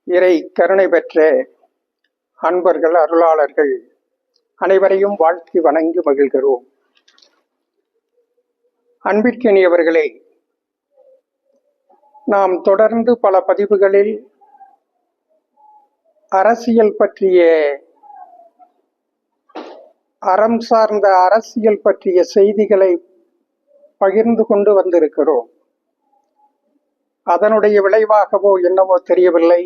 இறை கருணை பெற்ற அன்பர்கள் அருளாளர்கள் அனைவரையும் வாழ்த்தி வணங்கி மகிழ்கிறோம். அன்பிற்கினியவர்களே, நாம் தொடர்ந்து பல பதிவுகளில் அரசியல் பற்றிய அறம் சார்ந்த அரசியல் பற்றிய செய்திகளை பகிர்ந்து கொண்டு வந்திருக்கிறோம். அதனுடைய விளைவாகவோ என்னவோ தெரியவில்லை,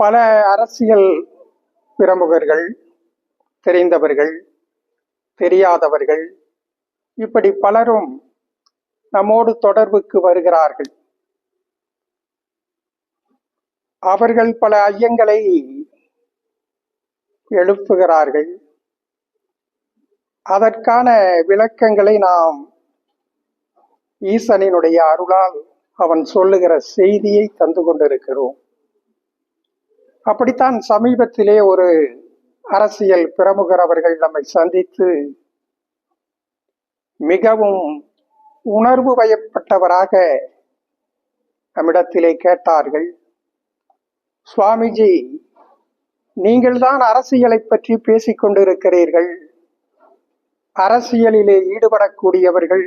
பல அரசியல் பிரமுகர்கள், தெரிந்தவர்கள், தெரியாதவர்கள், இப்படி பலரும் நம்மோடு தொடர்புக்கு வருகிறார்கள். அவர்கள் பல ஐயங்களை எழுப்புகிறார்கள். அதற்கான விளக்கங்களை நாம் ஈசனினுடைய அருளால் அவன் சொல்லுகிற செய்தியை தந்து கொண்டிருக்கிறோம். அப்படித்தான் சமீபத்திலே ஒரு அரசியல் பிரமுகர் அவர்கள் நம்மை சந்தித்து மிகவும் உணர்வு வயப்பட்டவராக நம்மிடத்திலே கேட்டார்கள், சுவாமிஜி, நீங்கள்தான் அரசியலை பற்றி பேசிக் கொண்டிருக்கிறீர்கள். அரசியலிலே ஈடுபடக்கூடியவர்கள்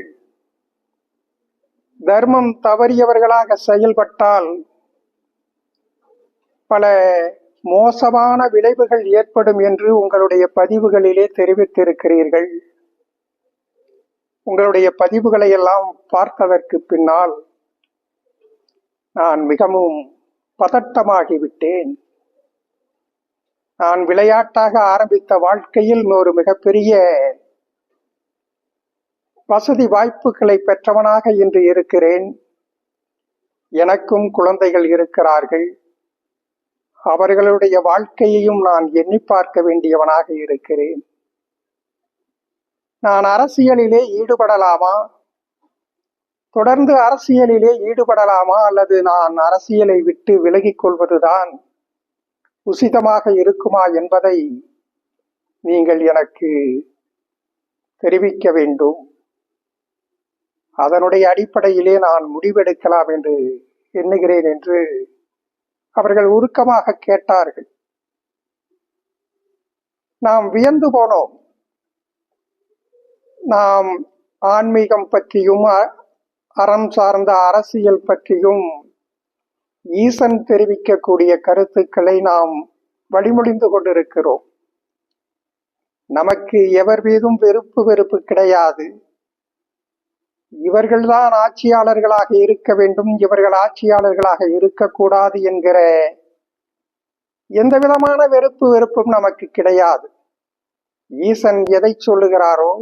தர்மம் தவறியவர்களாக செயல்பட்டால் பல மோசமான விளைவுகள் ஏற்படும் என்று உங்களுடைய பதிவுகளிலே தெரிவித்திருக்கிறீர்கள். உங்களுடைய பதிவுகளை எல்லாம் பார்த்ததற்கு பின்னால் நான் மிகவும் பதட்டமாகிவிட்டேன். நான் விளையாட்டாக ஆரம்பித்த வாழ்க்கையில் ஒரு மிகப்பெரிய வசதி வாய்ப்புகளை பெற்றவனாக இன்று இருக்கிறேன். எனக்கும் குழந்தைகள் இருக்கிறார்கள். அவர்களுடைய வாழ்க்கையையும் நான் எண்ணி பார்க்க வேண்டியவனாக இருக்கிறேன். நான் அரசியலிலே ஈடுபடலாமா? தொடர்ந்து அரசியலிலே ஈடுபடலாமா, அல்லது நான் அரசியலை விட்டு விலகிக் கொள்வதுதான் உசிதமாக இருக்குமா என்பதை நீங்கள் எனக்கு தெரிவிக்க வேண்டும். அதனுடைய அடிப்படையிலே நான் முடிவெடுக்கலாம் என்று எண்ணுகிறேன் என்று அவர்கள் உருக்கமாக கேட்டார்கள். நாம் வியந்து போனோம். நாம் ஆன்மீகம் பற்றியும் அறம் சார்ந்த அரசியல் பற்றியும் ஈசன் தெரிவிக்கக்கூடிய கருத்துக்களை நாம் வழிமொழிந்து கொண்டிருக்கிறோம். நமக்கு எவர் மீதும் வெறுப்பு கிடையாது. இவர்கள்தான் ஆட்சியாளர்களாக இருக்க வேண்டும், இவர்கள் ஆட்சியாளர்களாக இருக்கக்கூடாது என்கிற எந்த விதமான வெறுப்பும் நமக்கு கிடையாது. ஈசன் எதை சொல்லுகிறாரோ,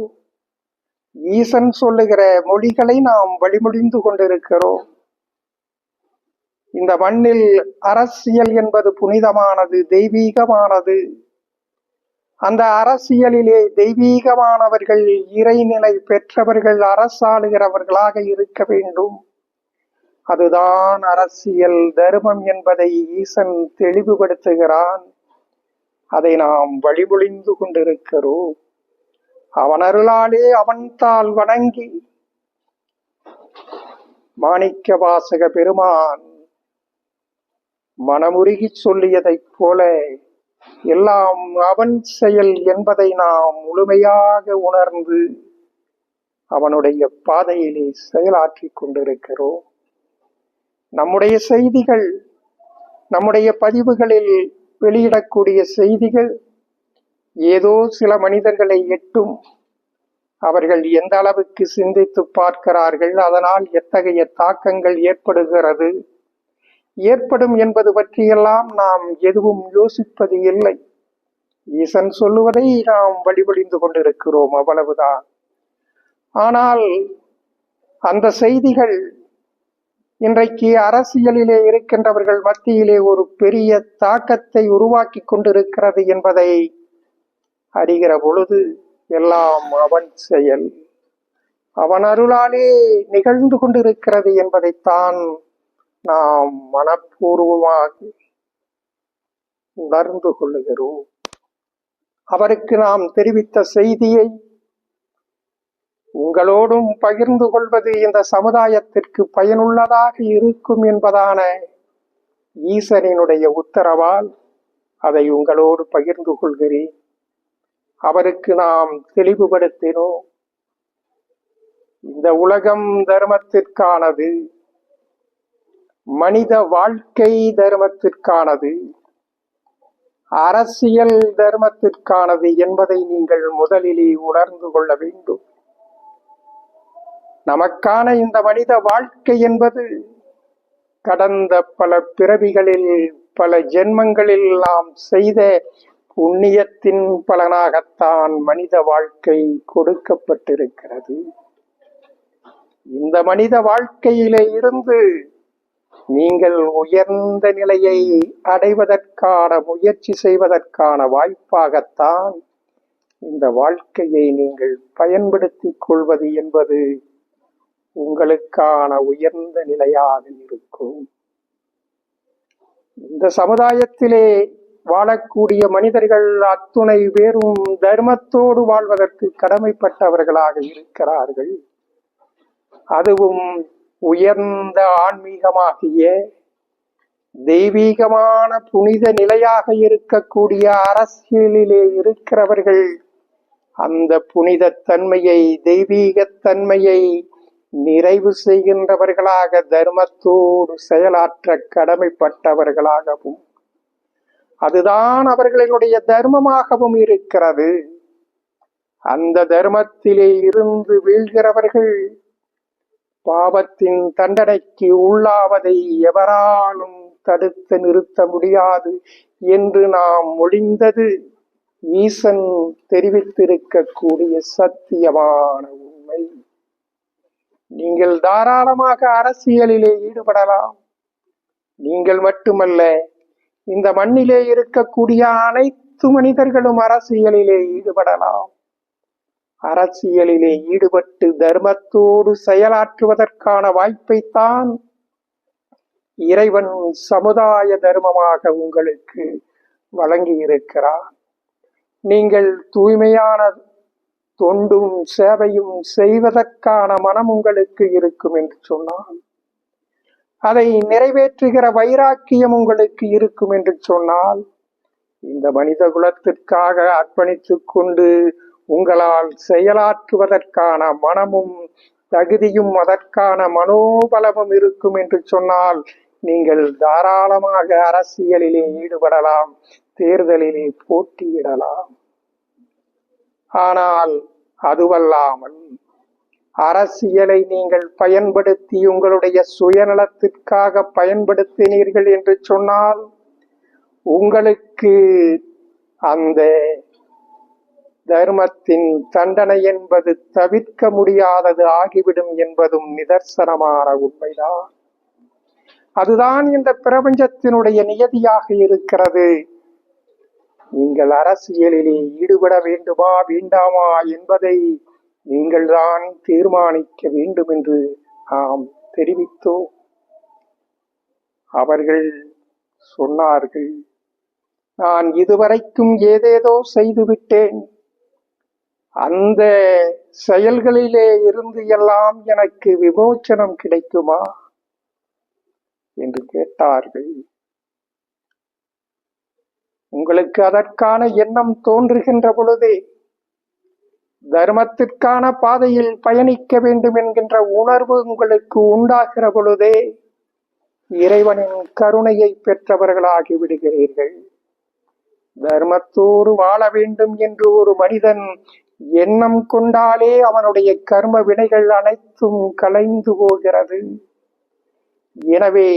ஈசன் சொல்லுகிற மொழிகளை நாம் வழிமொழிந்து கொண்டிருக்கிறோம். இந்த மண்ணில் அரசியல் என்பது புனிதமானது, தெய்வீகமானது. அந்த அரசியலிலே தெய்வீகமானவர்கள், இறைநிலை பெற்றவர்கள் அரசாளுகிறவர்களாக இருக்க வேண்டும். அதுதான் அரசியல் தர்மம் என்பதை ஈசன் தெளிவுபடுத்துகிறான். அதை நாம் வழிமொழிந்து கொண்டிருக்கிறோம். அவன் அருளாலே அவன் தாள் வணங்கி மாணிக்க வாசக பெருமான் மனமுருகி சொல்லியதைப் போல எல்லாம் அவன் செயல் என்பதை நாம் முழுமையாக உணர்ந்து அவனுடைய பாதையிலே செயலாற்றி கொண்டிருக்கிறோம். நம்முடைய செய்திகள், நம்முடைய பதிவுகளில் வெளியிடக்கூடிய செய்திகள் ஏதோ சில மனிதர்களை எட்டும். அவர்கள் எந்த அளவுக்கு சிந்தித்து பார்க்கிறார்கள், அதனால் எத்தகைய தாக்கங்கள் ஏற்படும் என்பது பற்றியெல்லாம் நாம் எதுவும் யோசிப்பது இல்லை. ஈசன் சொல்லுவதை நாம் வழிமொழிந்து கொண்டிருக்கிறோம், அவ்வளவுதான். ஆனால் அந்த செய்திகள் இன்றைக்கு அரசியலிலே இருக்கின்றவர்கள் மத்தியிலே ஒரு பெரிய தாக்கத்தை உருவாக்கி கொண்டிருக்கிறது என்பதை அறிகிற பொழுது எல்லாம் அவன் செயல், அவன் அருளாலே நிகழ்ந்து கொண்டிருக்கிறது என்பதைத்தான் நாம் மனப்பூர்வமாக உணர்ந்து கொள்ளுகிறோம். அவருக்கு நாம் தெரிவித்த செய்தியை உங்களோடும் பகிர்ந்து கொள்வது இந்த சமுதாயத்திற்கு பயனுள்ளதாக இருக்கும் என்பதான ஈசனினுடைய உத்தரவால் அதை உங்களோடு பகிர்ந்து கொள்கிறேன். அவருக்கு நாம் தெளிவுபடுத்தினோம். இந்த உலகம் தர்மத்திற்கானது, மனித வாழ்க்கை தர்மத்திற்கானது, அரசியல் தர்மத்திற்கானது என்பதை நீங்கள் முதலிலே உணர்ந்து கொள்ள வேண்டும். நமக்கான இந்த மனித வாழ்க்கை என்பது கடந்த பல பிறவிகளில், பல ஜென்மங்களில் நாம் செய்த புண்ணியத்தின் பலனாகத்தான் மனித வாழ்க்கை கொடுக்கப்பட்டிருக்கிறது. இந்த மனித வாழ்க்கையிலே இருந்து நீங்கள் உயர்ந்த நிலையை அடைவதற்கான முயற்சி செய்வதற்கான வாய்ப்பாகத்தான் இந்த வாழ்க்கையை நீங்கள் பயன்படுத்திக் கொள்வது என்பது உங்களுக்கான உயர்ந்த நிலையாக இருக்கும். இந்த சமுதாயத்திலே வாழக்கூடிய மனிதர்கள் அத்துணை பேரும் தர்மத்தோடு வாழ்வதற்கு கடமைப்பட்டவர்களாக இருக்கிறார்கள். அதுவும் உயர்ந்த ஆன்மீகமாகிய தெய்வீகமான புனித நிலையாக இருக்கக்கூடிய அரசியலிலே இருக்கிறவர்கள் அந்த புனித தன்மையை, தெய்வீகத்தன்மையை நிறைவு செய்கின்றவர்களாக, தர்மத்தோடு செயலாற்ற கடமைப்பட்டவர்களாகவும், அதுதான் அவர்களுடைய தர்மமாகவும் இருக்கிறது. அந்த தர்மத்திலே இருந்து வீழ்கிறவர்கள் பாவத்தின் தண்டனைக்கு உள்ளாவதை எவராலும் தடுத்து நிறுத்த முடியாது என்று நாம் மொழிந்தது ஈசன் தெரிவித்திருக்கக்கூடிய சத்தியமான உண்மை. நீங்கள் தாராளமாக அரசியலிலே ஈடுபடலாம். நீங்கள் மட்டுமல்ல, இந்த மண்ணிலே இருக்கக்கூடிய அனைத்து மனிதர்களும் அரசியலிலே ஈடுபடலாம். அரசியலிலே ஈடுபட்டு தர்மத்தோடு செயலாற்றுவதற்கான வாய்ப்பைத்தான் இறைவன் சமுதாய தர்மமாக உங்களுக்கு வழங்கி இருக்கிறார். நீங்கள் தூய்மையான தொண்டும் சேவையும் செய்வதற்கான மனம் உங்களுக்கு இருக்கும் என்று சொன்னால், அதை நிறைவேற்றுகிற வைராக்கியம் உங்களுக்கு இருக்கும் என்று சொன்னால், இந்த மனித குலத்திற்காக அர்ப்பணித்துக் கொண்டு உங்களால் செயலாற்றுவதற்கான மனமும் தகுதியும் அதற்கான மனோபலமும் இருக்கும் என்று சொன்னால், நீங்கள் தாராளமாக அரசியலிலே ஈடுபடலாம், தேர்தலிலே போட்டியிடலாம். ஆனால் அதுவல்லாமல் அரசியலை நீங்கள் பயன்படுத்தி உங்களுடைய சுயநலத்திற்காக பயன்படுத்தினீர்கள் என்று சொன்னால், உங்களுக்கு அந்த தர்மத்தின் தண்டனை என்பது தவிர்க்க முடியாதது ஆகிவிடும் என்பதும் நிதர்சனமான உண்மைதான். அதுதான் இந்த பிரபஞ்சத்தினுடைய நியதியாக இருக்கிறது. நீங்கள் அரசியலிலே ஈடுபட வேண்டுமா வேண்டாமா என்பதை நீங்கள் தான் தீர்மானிக்க வேண்டும் என்று நாம் தெரிவித்தோம். அவர்கள் சொன்னார்கள், நான் இதுவரைக்கும் ஏதேதோ செய்துவிட்டேன், அந்த செயல்களிலே இருந்து எல்லாம் எனக்கு விமோச்சனம் கிடைக்குமா என்று கேட்டார்கள். உங்களுக்கு அதற்கான எண்ணம் தோன்றுகின்ற பொழுதே, தர்மத்திற்கான பாதையில் பயணிக்க வேண்டும் என்கின்ற உணர்வு உங்களுக்கு உண்டாகிற பொழுதே இறைவனின் கருணையை பெற்றவர்களாகி விடுகிறீர்கள். தர்மத்தோடு வாழ வேண்டும் என்று ஒரு மனிதன் எண்ணம் கொண்டாலே அவனுடைய கர்ம வினைகள் அனைத்தும் கலைந்து போகிறது. எனவே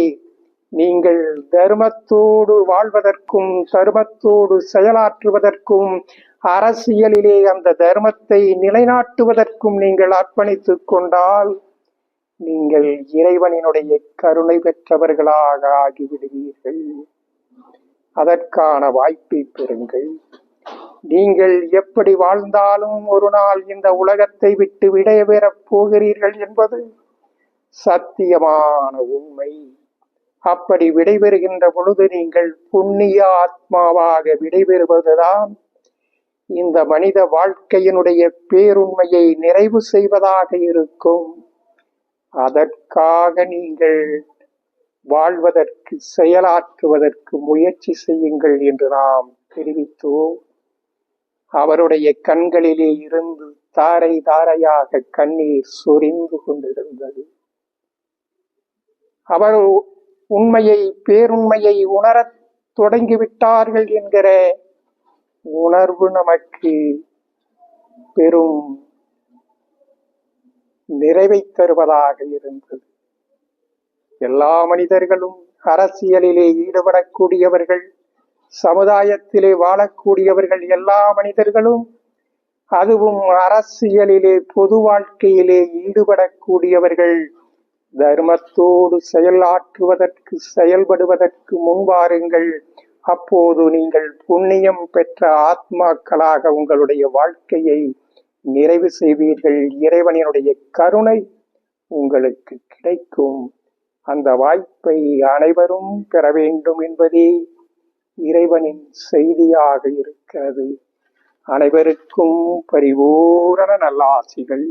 நீங்கள் தர்மத்தோடு வாழ்வதற்கும் தர்மத்தோடு செயலாற்றுவதற்கும் அரசியலிலே அந்த தர்மத்தை நிலைநாட்டுவதற்கும் நீங்கள் அர்ப்பணித்துக் கொண்டால் நீங்கள் இறைவனினுடைய கருணை பெற்றவர்களாக ஆகிவிடுவீர்கள். அதற்கான வாய்ப்பை பெறுங்கள். நீங்கள் எப்படி வாழ்ந்தாலும் ஒரு நாள் இந்த உலகத்தை விட்டு விடைபெறப் போகிறீர்கள் என்பது சத்தியமான உண்மை. அப்படி விடைபெறுகின்ற பொழுது நீங்கள் புண்ணிய ஆத்மாவாக விடைபெறுவதுதான் இந்த மனித வாழ்க்கையினுடைய பேருண்மையை நிறைவு செய்வதாக இருக்கும். அதற்காக நீங்கள் வாழ்வதற்கு செயலாற்றுவதற்கு முயற்சி செய்யுங்கள் என்று நாம் தெரிவித்தோம். அவருடைய கண்களிலே இருந்து தாரை தாரையாக கண்ணீர் சொரிந்து கொண்டிருந்தது. அவர் உண்மையை, பேருண்மையை உணரத் தொடங்கிவிட்டார்கள் என்கிற உணர்வு நமக்கு பெரும் நிறைவை தருவதாக இருந்தது. எல்லா மனிதர்களும் அரசியலிலே ஈடுபடக்கூடியவர்கள், சமுதாயத்திலே வாழக்கூடியவர்கள், எல்லா மனிதர்களும், அதுவும் அரசியலிலே பொது வாழ்க்கையிலே ஈடுபடக்கூடியவர்கள் தர்மத்தோடு செயலாற்றுவதற்கு, செயல்படுவதற்கு முன்வாருங்கள். அப்போது நீங்கள் புண்ணியம் பெற்ற ஆத்மாக்களாக உங்களுடைய வாழ்க்கையை நிறைவு செய்வீர்கள். இறைவனினுடைய கருணை உங்களுக்கு கிடைக்கும். அந்த வாய்ப்பை அனைவரும் பெற வேண்டும் என்பதே இறைவனின் செய்தியாக இருக்கிறது. அனைவருக்கும் பரிபூரண நல்லாசிகள்.